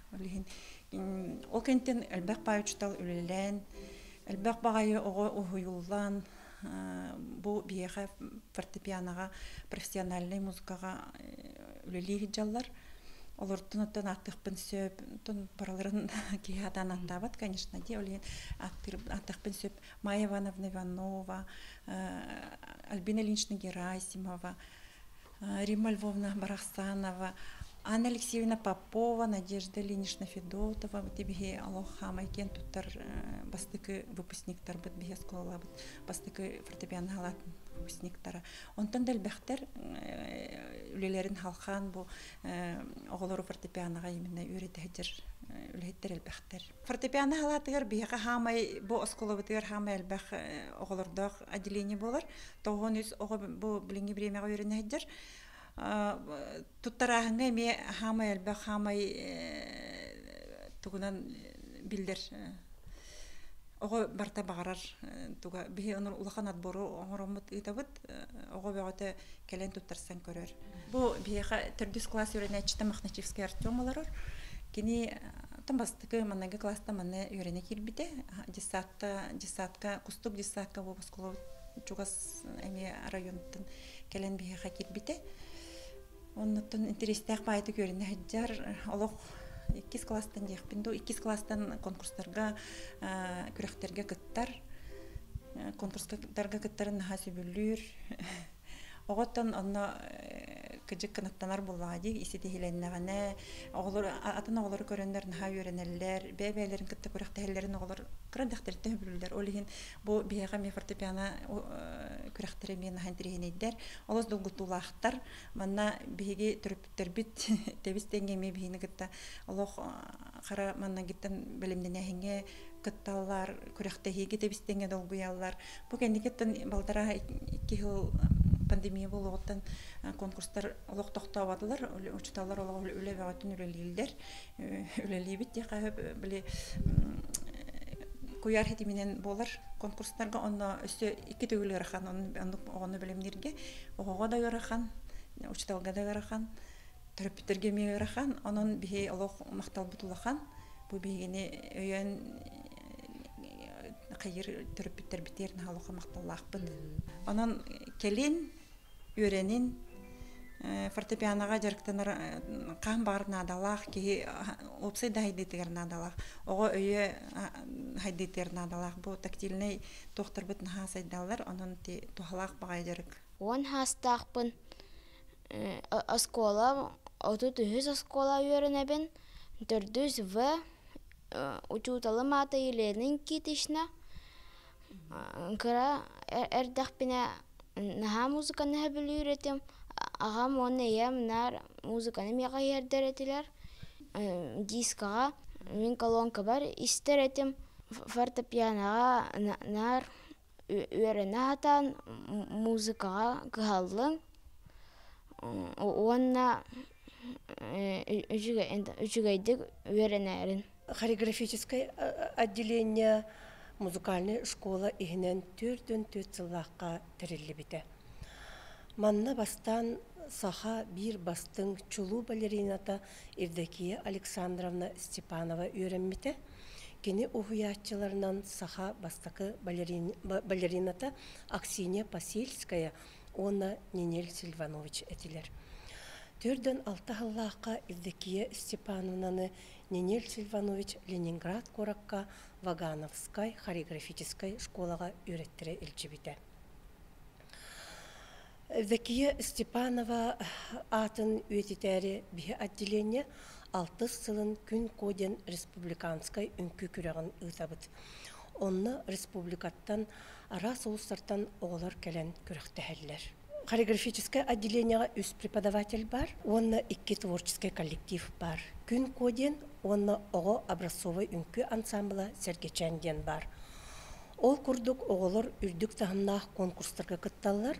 M: Ол кенттен әлбәк бай учтал үлелән, әлбәк багайы ого уюллан, бу бияха фортепианоға, профессиональный музыкага үлели хиджаллар. Олортун оттан аттықпын сөп, тон параларын киядан аттабат, конечно, де, олен аттықпын сөп Майя Ивановна Иванова, Альбина Ильинична Герасимова, Римма Львовна Барахсанова, Анна Алексеевна Попова, Надежда Ильинична Федотова, тебе алох хамайкен туттар бастыкы выпускниктар бит бие школа бит бастыкы фортепиано халат выпускниктара. Онтон дэлбэхтер үлелерин халхан бу оголору фортепианога именно үйрөтөжөр үлеттер элбэхтер. Фортепиано халатыгар бияга хамай бу школа битер хамай элбэх оголордох отделение болар. Тогон үз ого бу билинги бремяга үйрөнөжөр. Туттарахыңа ме хамай элбэ хамай тугунан билдер ого барта багарар туга бии онор улахан отбору оңоромут итабыт ого бөгөтө келен туттарсан көрөр. Бу бияга төрдүс класс үйрөнөчтө Махначевский Артем олорор. Кини тамбастыкы маннага класста манна үйрөнө кирбите. Десятка кустук десятка бу школа чугас эми районтун келен бияга кирбите. Оннуттан интерестех байты көрүнө хаджар олох 2 класстан жакпинду 2 класстан конкурстарга күрөктерге кыттар конкурстарга кыттарын хасыбүлүр оготтон онно кыжык канаттанар буллади исети хиленнагана оголор атын оголор көрөндөр наха үйрөнеллер бебелерин кытта күрөктерлерин оголор кырдактырты бүлүлөр олигин бу бияга ме фортепиано күрөктери мен хантригенедер олос долгутулахтар манна биги төрүптөр бит тебистенге ме бини кытта олох кара манна гиттен билимденехинге кытталлар күрөктеги тебистенге долгуяллар бу кендикеттен балдара 2 жыл пандемия болуготтан конкурстар олох токтообадылар учуталар олох үлебөгөтүн үлелилдер үлелибит жакап биле куяр хети менен болар конкурстарга онно өсө 2 төгүлөр хан оны билимдерге ого да ырахан учуталга да ырахан төрөптөргө ме ырахан анын бии олох мактал бутулахан бу бийини өйөн кайыр төрөптөр битерин халыка макталлакпын анан келин үйренин фортепианоға жарықтанар қан барына адалақ ки опсай да хайдеттерна адалақ ого өйө хайдеттерна адалақ бу тактильный тоқтар бит наха сайдалар анан ти тухалақ багай жарык
G: он хастақпын оскола отут үз оскола үйренебин төрдүз в учуталы мата иленин китишна кыра эрдахпина наха музыканы хабил үйретем агам оны ямнар музыканы мега ярдеретилер дискага мен колонка бар истеретем фортепианоға нар үйренатан музыкага каллын онна үчүгейдик үйренерин
N: хореографическое отделение музыкальная школа игнен төрдөн сыллакка терилибите. Манна бастан саха бир бастың чулу балерината Евдокия Александровна Степанова үйренмите. Кени ухуячыларынан саха бастакы балерината Аксинья Пасильская, она Нинель Сильванович этилер. Төрдөн 6 жыллакка Евдокия Степановнаны Нинель Сильванович Ленинград коракка Вагановской хореографической школага үйреттире элчибите. Евдокия Степанова атын үйетитери бихи отделение 6 сылын күн коден республиканской үнкү күрөгөн ыытабыт. Онны республикаттан ара соустартан оголор келен күрөктөхеллер. Хореографическое отделение үз преподаватель бар, онна 2 творческий коллектив бар. Күн коден онна ого образцовый үнкү ансамбла Сергеченден бар. Ол курдук оголор үрдүк тахымнах конкурстарга кытталлар.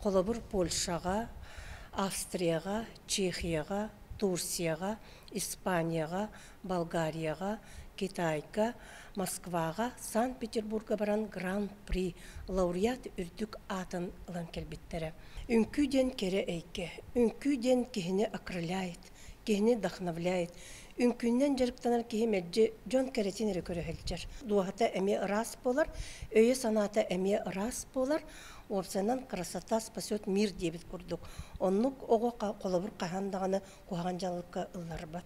N: Холобур Польшага, Австрияга, Чехияга, Турцияга, Испанияга, Болгарияга, Китайга, Москвага, Санкт-Петербурга баран гран-при лауреат үрдүк атын ылан келбиттері. Үнкүден кере эйке, үнкүден кихини окрыляет, кихини вдохновляет. Үнкүннен жарыктанар кихи меджи жон керетинери көрөхелчер. Дуахата эме ырас болар, өйе саната эме ырас болар. Опсанан красота спасет мир дебит курдук. Оннук ого колобур кахандаганы куган жалыкка ылларбат.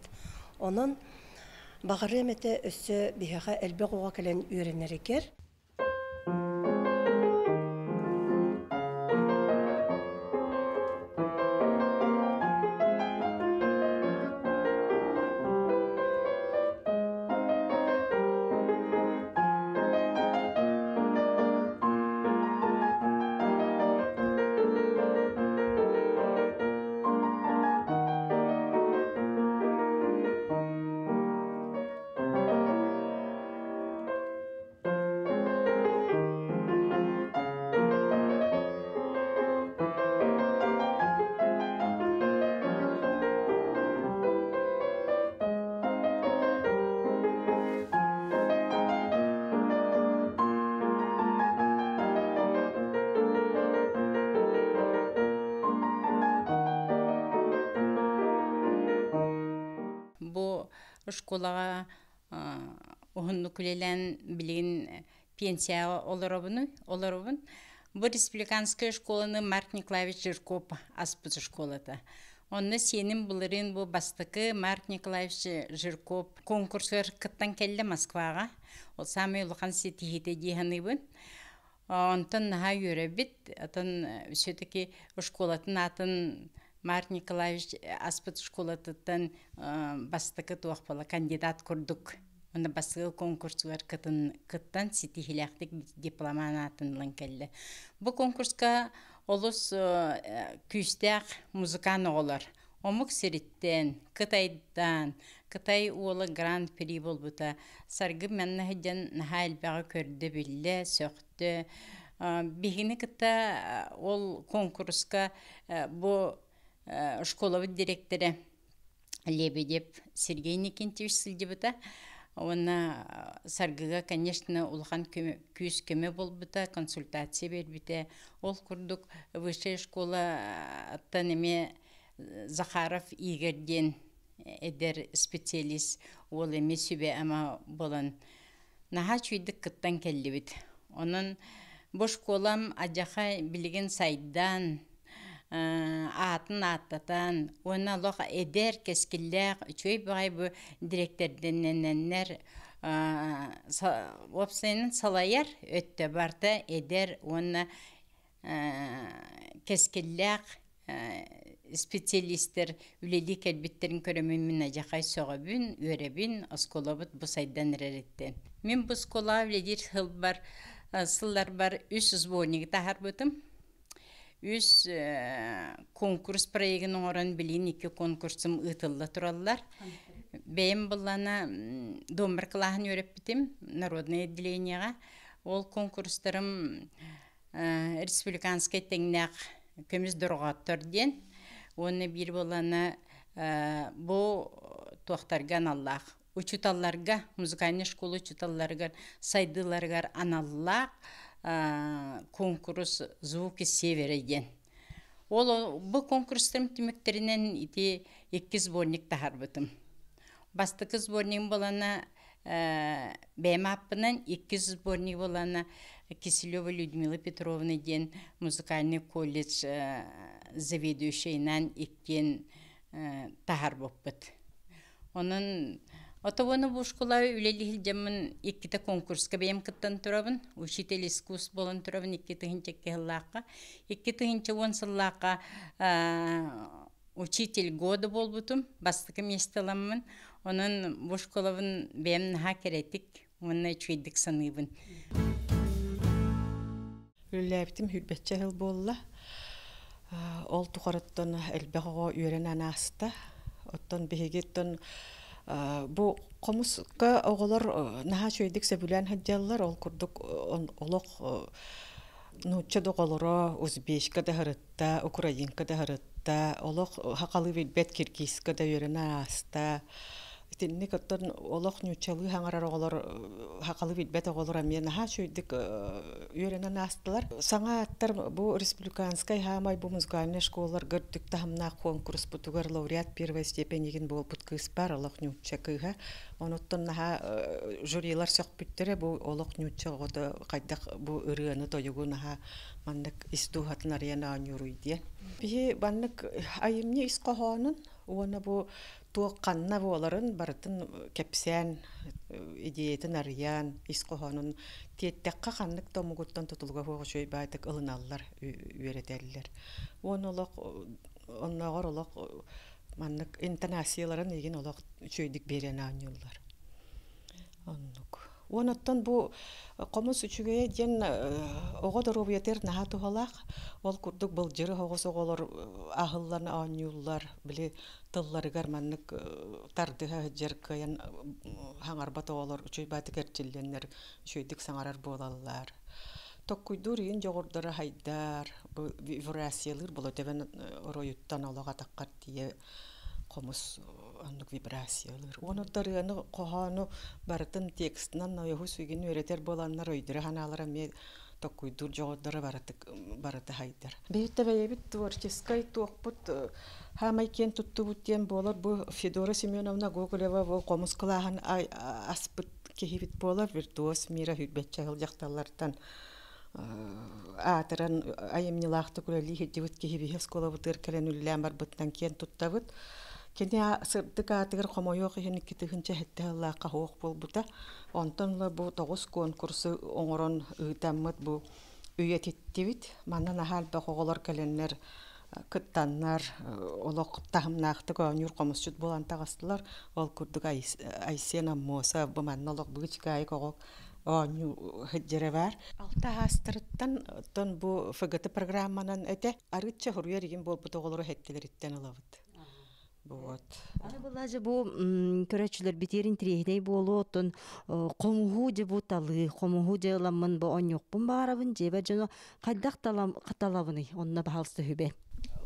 N: Онон багары эмете өссө бихага элбек ого келен үйренерикер.
O: школага ухунну күлелен билин пенсия олоробун. Бу республиканская школаны Марк Николаевич Жирков аспыт школата. Онны сенин булырын бу бастыкы Марк Николаевич Жирков конкурсыр кыттан келді Москвага. Ол самый улахан сетихите диханыбын. Онтан наха юребит, атын все-таки школатын атын Марк Николаевич аспыт школатыттан бастыкы туақпала кандидат курдук. Оны басығы конкурсуар кыттан сетихиляқтық дипломанатын ланкелді. Бұл конкурска олыс күйістәқ музыкан оғылар. Омық сиреттен, Кытайдан, Кытай уолы гран-при болбута. Саргы мәнна хеджан наха әлбәғі көрді білді, сөқті. Бігіні кыта ол конкурска бұл школовы директоры Лебедев Сергей Никентьевич сылдебіта. Оны саргыға, конечно, улхан күйіс көмі болбыта, консультация бербіте. Ол күрдік высшая школа аттан Захаров Игорден эдер специалист ол эме сүбе ама болан. Наха чүйдік кыттан келді бит. Onun bu школам ажаха билген сайдан, атын аттатан, оны лоқ эдер кескілләқ, чөй бағай бұл директорденненнер опсайнын салайар өтті барда эдер оны кескілләқ специалисттер үлелі кәлбеттерін көрімін мен ажақай соғабын, өребін, осколабыт бұл сайдан рәреттен. Мен бұл скола үлелер сыллар бар үс сборник тахар бұтым. Үс конкурс проегінің орын білейін екі конкурсым ұтылы тұралылар. Бәйім бұллана домбыр қылағын өреп бітім народное отделениеға. Ол конкурстарым республиканскай теңнәқ көміз дұрғаттыр ден. Оны бір боланы бұл туақтарға аналлақ. Учуталларға, музыкальный школы учуталларға, сайдыларға аналлақ конкурс звуки севера ден. Бұл конкурстарым түміктерінен екі сборник тахар бұтым. Бастықы сборник боланы бәйім аппынан, екі сборник боланы Киселева Людмила Петровна ден музыкальный колледж заведующейнан иккен тахар боппыт. Onun отованы bu школа үлелі hilдемін иккіті конкурска бәйім кыттан тұрабын, учитель искус болын тұрабын иккіті хинчекке хыллаққа. Иккіті хинче он сыллаққа учитель года болбутым, бастықы месталамын. Onun bu школавын бәйім наха керетік, онына чүйдік саныбын.
P: Үлләбітім хүрбәтчә хыл болла. Ол тұқарыттан әлбәғыға үйрен анаста. Оттан бігегеттен бұл қомысқа оғылар наға чөйдік сәбілән хәддялар. Ол күрдік олық нұтча доғалыра Узбешка да хырытта, Украинка да хырытта, олық хақалы велбет Киргизка да үйрен анаста. Тинник оттон олох нючалы хаңарар оголор хакалы билбет оголор мен наха чөйдик үйренен астылар. Саңа аттар бу республиканскай хамай бу музыкальный школалар көрдүк тахамна конкурс бутугар лауреат первой степенигин бол буткыс бар олох нючакыга. Оноттон наха жюрилар сөкпүттере бу олох нючагода кайдак бу ырыны тоюгу наха мандык истухатнар яна анюруйди. Би баннык айымны исқохонун уона бу туаққанна боларын барытын кепсен идеятын арыян исқохонун тиеттекка қаннык томугуттан тутулга хоғышой байтык ылыналлар үйретеллер. Оннағыр олық маннык интонацияларын еген олық чөйдік берен анюллар. Онаттан бу комус үчүгө ден ого доробиятер наха тухалак ол курдук был жыры хогос оголор ахылларны анюллар биле тылларыгар маннык тардыга жеркаян хаңарбат оголор үчөй баты кертилленнер чөйдик саңарар болаллар. Токкуйдур ин жогордары хайдар бу вибрациялар боло тебен ороюттан олога таккар тие комус аннык вибрациялар. Онуттарыны кохану барытын текстынан ойху суйгин өретер боланнар өйдірі ханалара ме токуйдур жооддары бараты хайдар. Бейте бейбит творческой туохпут хамайкен туттубут тем болар бу Федора Семеновна Гоголева бу комускулахан аспыт кехибит болар виртуоз мира хүтбетчагыл жакталлартан атыран айымнилахты күләли хиддибит кехиби школа бутыр каленүлләм бар быттан кен туттабыт. Кене сырдык атыгыр комойок ихен китыгынча хетталла кахок болбута. Онтонла бу 9 конкурсы оңорон ыйтаммыт бу үйетиттибит. Манан ахал бакоголор каленнер кыттаннар олок тахымнаакты көөнүр комусчут болан тагастылар. Ол курдук Айсена Моса бу маннолок бычкай когок оню хеджере бар. Алта хастырыттан тон бу ФГТ программанан эте арытча хуруя деген болбут оголору хеттелериттен алабыт. Вот.
A: Аны булажы бу көрөчүлөр битерин тирейдей болу оттон комугу же бу талы, комугу же ламын бу оньокпун баарабын жеба жоно кайдак каталабыны онна баалсы хүбе.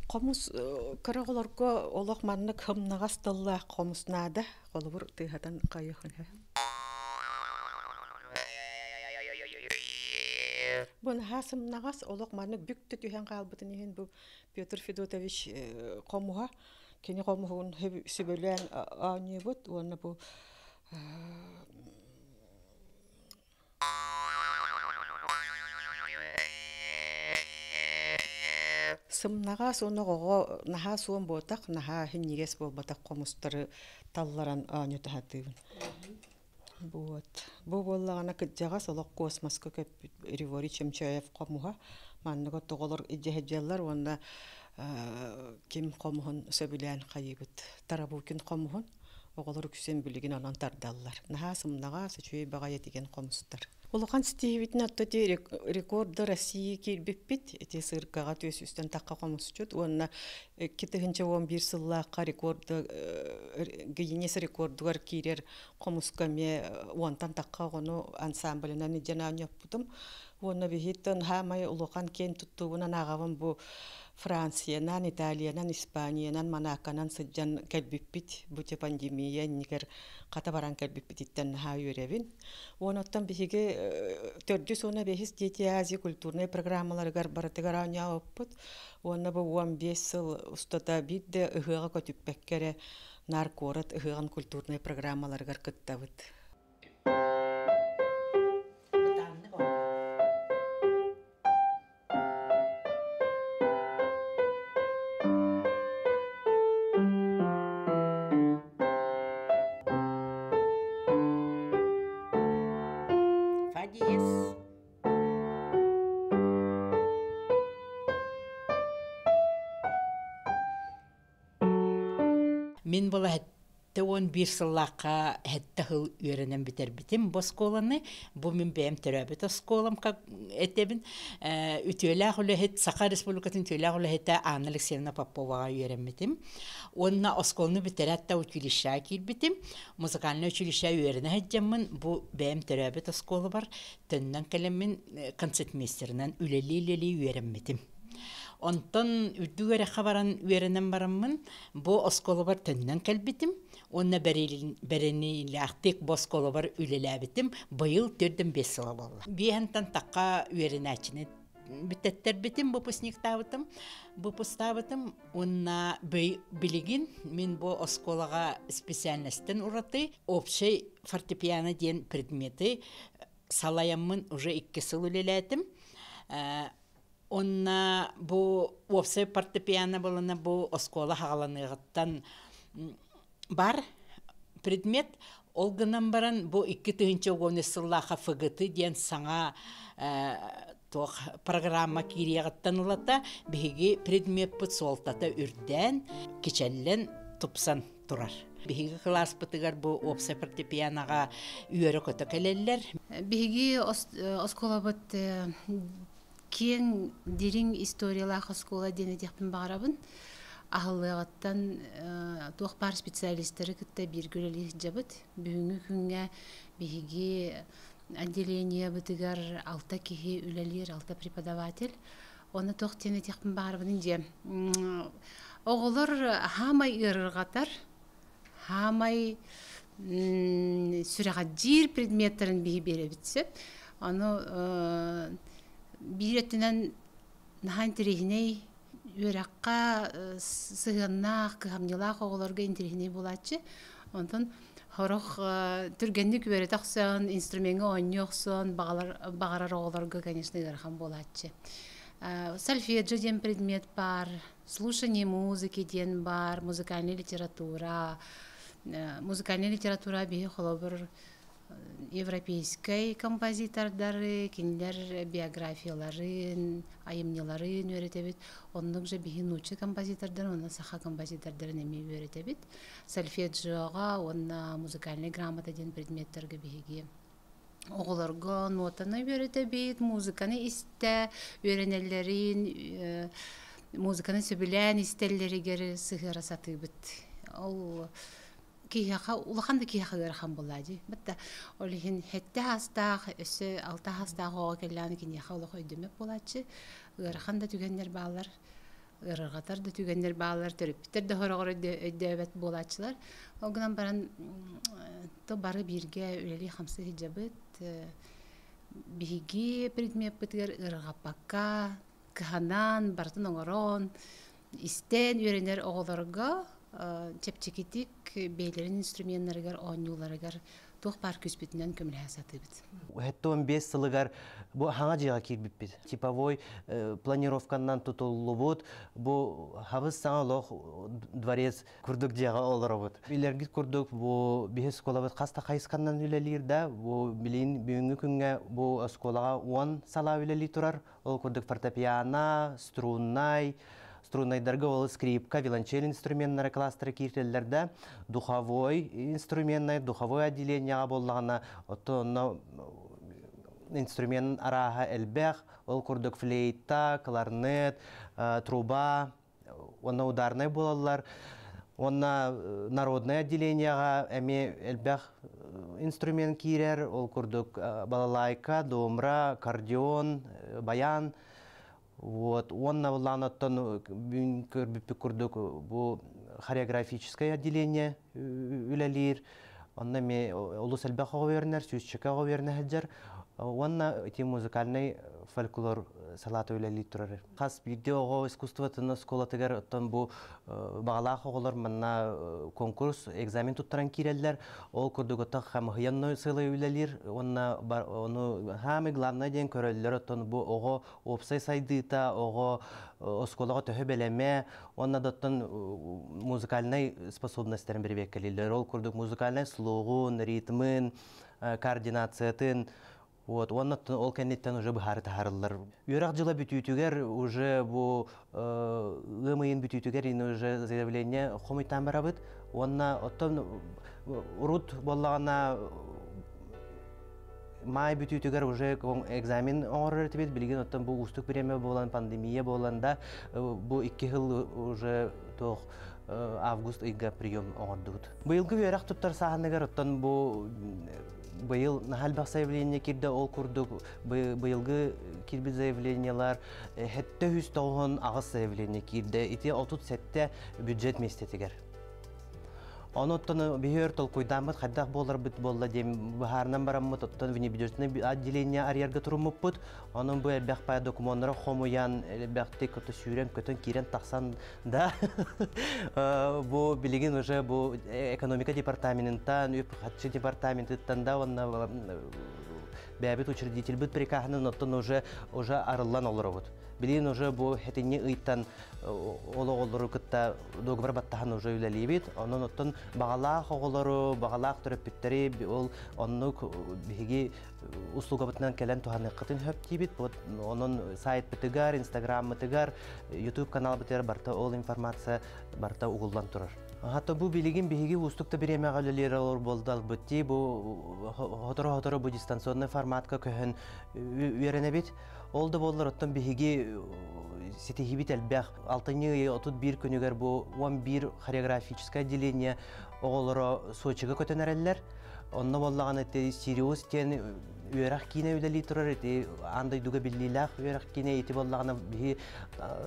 P: Комус көрөголорго олок маннык хымнагас тылла комуснада колубур тыхатан кайыхын. Бун хасымнагас олок маннык бүктү түйен калбытын ehen бу Петр Федотович комуга кени комугун сөбөлөн аныбыт оны бу сымнага соногого наха суон ботак наха хиннигес болбатак комустары талларан анютахатыбын. Вот. Бу боллагана кыджагас олок космоско кеп Григорий Чемчаев комуга манныга тоголор ижехеджаллар онда ким комугун сөбүлән кайыбыт. Тарабукин комугун оголор күсен билигин анан тардаллар. Наха сымнага сөчүй багая деген комустар. Улухан стивитин аттати рекорды России кирбиппит, эти сыркага төс үстен такка комусчут. Онна 2011 сыллакка рекорды Гиннес рекордугар кирер комускаме онтан такка гону ансамблынан жанан яппутум. Онна бихиттен хамай улухан кен туттугунан агавын бу Франциянан, Италиянан, Испаниянан, Манаканан сыджан кэлбиппит, бути пандемия никер ката баран кэлбиппититтен ха юревин. Оноттан бихиге төрдү сона бехис дети Азия культурный программаларыгар баратыгар аня оппут. Онна бу 15 сыл устата бидде ыгыга көтүппеккере наркорат ыгыган культурный программаларыгар кыттабыт.
O: Мен бола хәтті 11 сыллаққа хәтті хыл үйренен бітер бітім бұл сколаны. Бұл мен бәйім түрәбіт сколам әтебін. Үтелі ғылы хәт, Сақа Республикатын үтелі ғылы хәтті Анна Алексеевна Поповаға үйрен бітім. Онна сколаны бітер әтті училища кел бітім. Музыкальный училища үйрене хәтжамын. Бұл бәйім түрәбіт сколы бар. Төннен кәлемін концертмейстерінен үлелі үйрен бітім. Онтон үрдүгәрі қабаран үйерінен барамын, бұ осколы бар түннен кәлбітім, онна бәрінейлі ақтек бұ осколы бар үлеләбітім, бұйыл 4-5 сылы болды. Бейхантан таққа үйерін әчіні бүттеттер бітім бұпыстабытым, онна білігін, мен бұ осколыға специальностен ұраты, общий фортепиано ден предметі салаямын уже 2 сыл үлеләтім. Онна бу опсай фортепиано болана бу оскола хагаланыгыттан бар предмет олгынан баран бу 2-нче гонысыллаха ФГТ ден саңа тох программа кириягыттан улата биги предмет бу солтата үрдән кичәллән тупсан турар. Биги класс бутыгар бу опсай фортепианога үйөрө көтөкелеллер.
Q: Биги оскола бут кен дерин историялах оскола дене дехпин барабын. Ахылыгаттан туох бар специалисттері кітті бергілі жабыт. Бүгінгі күнге биги отделение бытыгар 6 кихи үлелер, 6 преподаватель. Оны туох дене дехпин барабын же. Оғылыр хамай ырырғатар, хамай сүрәға жир предметтерін биги бере бітсіп. Оны биреттинен нахан тирихиней үрәкка сыгыннах кыхамнылах оголорга интерихиней булачы. Онтон хорох түргенник үеретаксан инструментге оньёксон багарар оголорга, конечно, ыгархан булачы. Сольфеджио ден предмет бар, слушание музыки ден бар, музыкальная литература. Музыкальная литература бихи холобыр европейский композитордары, киндер биографияларын, айымнеларын өретебит. Онның же бихи нучы композитордар, онна саха композитордарын эми өретебит. Сольфеджиога, онна музыкальный грамота ден предметтерге бихиги. Оғыларға нотаны өретебит, музыканы исте, өренелерин, музыканы сөбілен истеллерігері сығыра сатыбыт. Ол кияха улаханды кияха гырхан болады. Бітті олихин хетте хастақ, өсі алта хастақ оға келланы кияха улах өйдемек болады. Гырхан да түгендер балар, гырғатар да түгендер балар, төріппітер да хорағыр өйдебет боладшылар. Оғынан баран то бары бирге үлели хамсы хиджабыт, биги предмет бітгер гырғапака, кыханан, бартын оңырон, истен үйренер оғыларға, чепчекетик бейлерин инструментлеригер оңнуларыгар тух бар күспетинен көмүл хасатыбыт.
B: Хетто 15 сылыгар бу хаңа жыга кирбиппит. Типовой планировкандан тутулубут, бу хабыз саңа лох дворец курдук жыга олоробут. Билерги курдук бу бихес сколабыт каста кайскандан үлелир да, бу билин бүгүнкү күнгө бу сколага 10 сала үлели турар. Ол курдук фортепиано, струннайдарга ол скрипка, виолончель инструменттары кластеры киртеллерде, духовой инструментный, духовой отделение боллагана, отто инструмент араха элбех, ол курдук флейта, кларнет, труба, онна ударный болалар, онна народное отделение эми элбех инструмент кирер, ол курдук балалайка, домра, аккордеон, баян. Вот, он навланаттан көрбүппү курдук бу хореографическое отделение үлелир. Онна ме улус элбеха говернер, сүйсчека говернер. Онна эти музыкальный фольклор салаты үлелир турар. Хас видеого искусствотын сколатыгар оттан бу багалах оголор манна конкурс, экзамен туттаран киреллер. Ол курдугота хам хыянной сылы үлелир. Онна ону хами главный ден көрөллөр оттан бу ого опсай сайдыта, ого осколага төһө белеме, онна доттан музыкальный способностьтерин бербек келилер. Ол курдук музыкальный слогун, ритмын, координациятын. Вот, он ол кеннеттен уже бахары тахарылар. Юрак жыла бүтүтүгер уже бу ымыйын бүтүтүгер ин уже заявление хомуйтан барабыт. Онна оттон урут боллагана май бүтүтүгер уже экзамен оңорор этибит билген оттон бу устук премия болан, пандемия боланда бу 2 жыл уже тох август айга прием оңордут. Быйылгы юрак туттар саханыгар оттон бу быйыл нахалбак заявление кирде ол курдук, быйылгы кирбит заявлениялар хетте 190 агыс заявление кирде, ити 37 бюджет местетигер. Оноттон бихер толкуйдан бит хаддах болар бит болла дем бахарнан бараммыт оттон внебюджетный отделение арьерга туруммуппут. Онун бу элбек пая документтары хомуян элбекти көтө сүйрен көтөн кирен таксан да. Бу билигин уже бу экономика департаментинтан, үп хатчы департаментинтан да онна бәбит учредитель бит приказынан оттон уже арыллан олоробут. Билин уже бу хетинне ыйттан ологолору кытта договор баттахан уже үлелибит. Онун оттон багалаах оголору, багалаах төрөппүттери ол оннук биги услуга бытынан келен туханы кытын хөптибит. Онун сайт битигар, инстаграм битигар, ютуб канал битер барта ол информация барта угуллан турар. Хатта бу билигин биги устукта биремега лелер болдал битти бу хоторо бу дистанционный форматка көһөн үйренебит. Ол да боллар оттан биги сетихибит элбэх 6-31 күнүгер бу 11 хореографическое отделение оголоро Сочига көтөнөрөллөр. Онно боллаган эти сериус тен үйрак кине үлели турар эти андай дуга биллилах үйрак кине эти боллаган би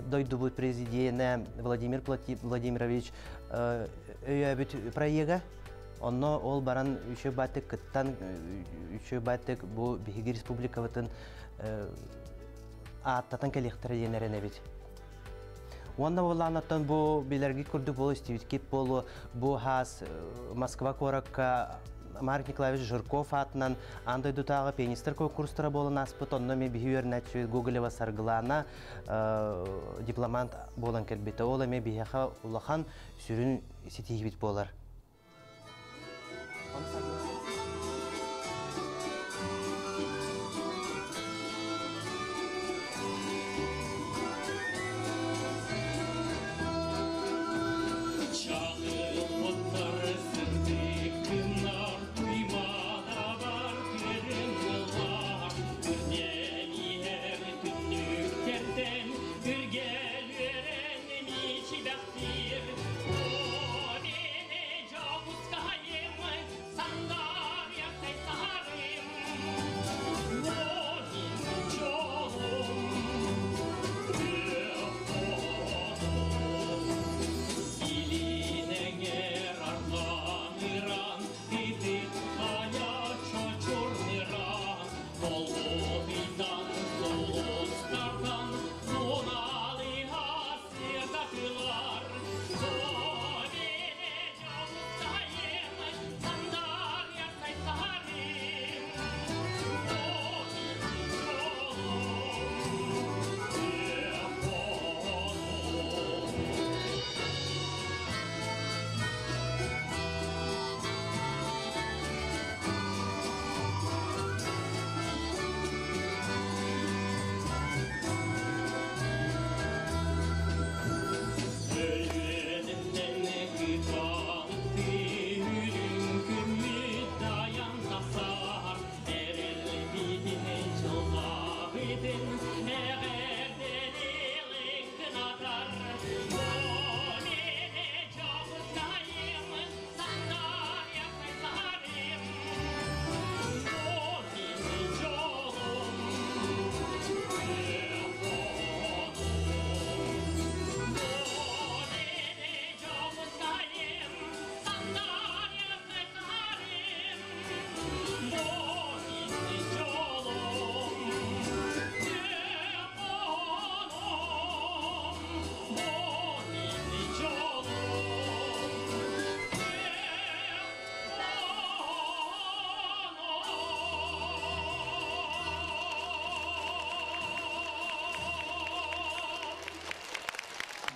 B: дойду президент Владимир Владимирович өйөбүт проега. Онно ол баран үшө баттык кыттан үшө баттык бу биги республикабытын аттатын келектері енерен әбет. Онда боланаттан бұл белерге күрді болу, стивиткет болу, бұл хас Москва коракка Марк Николаевич Жирков атынан андай дутағы пианистер конкурстары болын аспыт, онда мен бихүйерін әтші Гоголева сарғылана дипломант болан кәлбеті. Ола мен бихеха улахан сүрін сетейбет болар.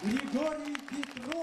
R: Григорий Петров.